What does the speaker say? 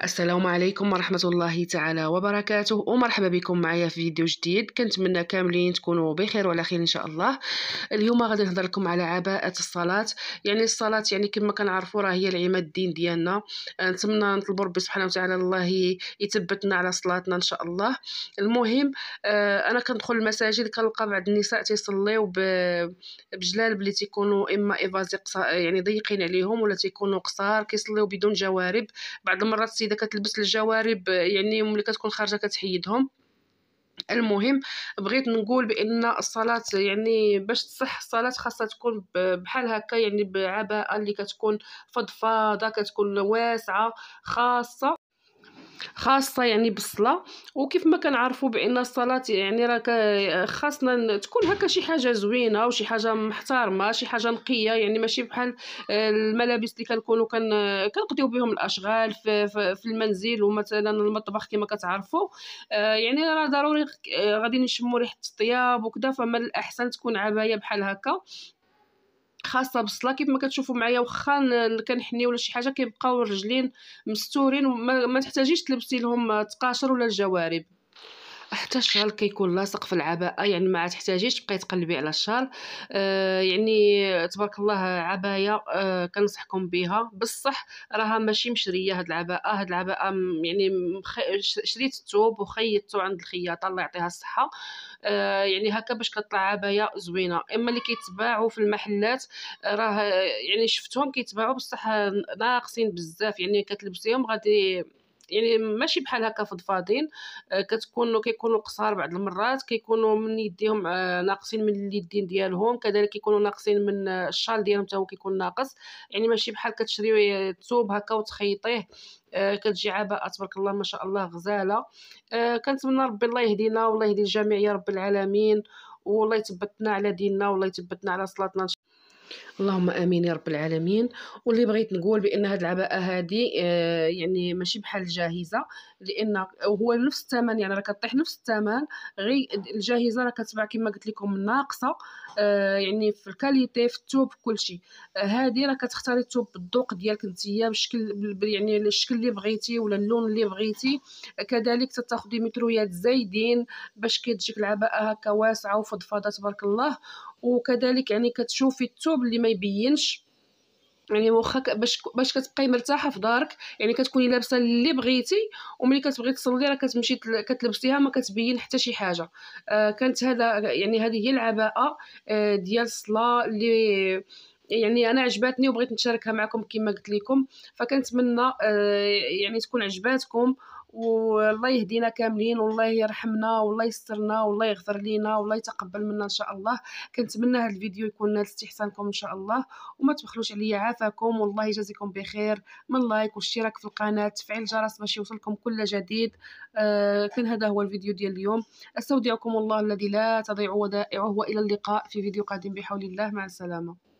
السلام عليكم ورحمة الله تعالى وبركاته، ومرحبا بكم معايا في فيديو جديد. كنتمنى كاملين تكونوا بخير وعلى خير ان شاء الله. اليوم غادي نهضر لكم على عباءة الصلاة. يعني الصلاة يعني كما كنعرفوا راه هي العماد الدين ديالنا. نتمنى نطلبوا ربي سبحانه وتعالى الله يثبتنا على صلاتنا ان شاء الله. المهم انا كندخل المساجد كنلقى بعض النساء تيصليو بجلال بلي تيكونوا اما ايفازي يعني ضيقين عليهم، ولا تيكونوا قصار كيصليو بدون جوارب. بعض المرات السيده كتلبس الجوارب يعني ملي كتكون خارجه كتحيدهم. المهم بغيت نقول بان الصلاه يعني باش تصح الصلاه خاصها تكون بحال هكا، يعني بعباءه اللي كتكون فضفاضه، كتكون واسعه، خاصة يعني بالصلاة. وكيف ما كنعرفوا بان الصلاة يعني راه خاصنا تكون هكا شي حاجة زوينة وشي حاجة محترمة، شي حاجة نقية، يعني ماشي بحال الملابس اللي كنكونوا كنقضيو بهم الاشغال في المنزل ومثلا المطبخ كما كتعرفوا. يعني راه ضروري غادي نشموا ريحة الطياب وكذا، فما الاحسن تكون عباية بحال هكا خاصه بالصلاه. كيف ما كتشوفوا معايا واخا كنحني ولا شي حاجه كيبقاو الرجلين مستورين وما تحتاجيش تلبسي لهم تقاشر ولا الجوارب. حتى الشال كيكون لاصق في العباءة، يعني ما تحتاجيش تبقاي تقلبي على الشال. يعني تبارك الله عباية كنصحكم بها بصح. راها ماشي مشريه هاد العباءة يعني شريت الثوب وخيطته عند الخياطة الله يعطيها الصحة. يعني هكا باش كطلع عباية زوينة. اما اللي كيتباعوا في المحلات راه يعني شفتهم كيتباعوا بصح ناقصين بزاف، يعني كتلبسيهم غادي يعني ماشي بحال هكا فضفاضين. كيكونوا قصار بعض المرات، كيكونوا من يديهم ناقصين من اليدين ديالهم، كذلك كيكونوا ناقصين من الشال ديالهم حتى هو كيكون ناقص. يعني ماشي بحال كتشري ثوب هكا وتخيطيه. كتجي عباءة تبارك الله ما شاء الله غزاله. كنتمنى ربي الله يهدينا والله يهدي الجميع يا رب العالمين، والله يثبتنا على ديننا والله يثبتنا على صلاتنا. اللهم امين يا رب العالمين. واللي بغيت نقول بان هاد العباءه هذه يعني ماشي بحال الجاهزه، لان هو نفس الثمن، يعني راه كطيح نفس الثمن. غير الجاهزه راه كتباع كما قلت لكم ناقصه يعني في الكاليتي في الثوب في كل شيء. هذه راه كتختاري الثوب بالذوق ديالك نتيا بالشكل، يعني الشكل اللي بغيتي ولا اللون اللي بغيتي. كذلك تاخدي مترويات زايدين باش كتجيك العباءه هكا واسعه وفضفاضه تبارك الله. وكذلك يعني كتشوفي الثوب اللي ما يبينش، يعني واخا باش كتبقاي مرتاحه في دارك، يعني كتكوني لابسه اللي بغيتي، وملي كتبغي تصلي راه كتمشي كتلبسيها ما كتبين حتى شي حاجه. كانت هذا يعني هذه هي العباءه ديال الصلاه اللي يعني انا عجباتني وبغيت نشاركها معكم كما قلت لكم. فكنتمنى يعني تكون عجباتكم، والله يهدينا كاملين والله يرحمنا والله يسترنا والله يغفر لينا والله يتقبل منا ان شاء الله. كنتمنى هذا الفيديو يكون نال استحسانكم ان شاء الله، وما تبخلوش عليا عافاكم، والله يجازيكم بخير من لايك واشتراك في القناه، تفعيل الجرس باش يوصلكم كل جديد. كان هذا هو الفيديو ديال اليوم. استودعكم الله الذي لا تضيع ودائعه، والى اللقاء في فيديو قادم بحول الله. مع السلامه.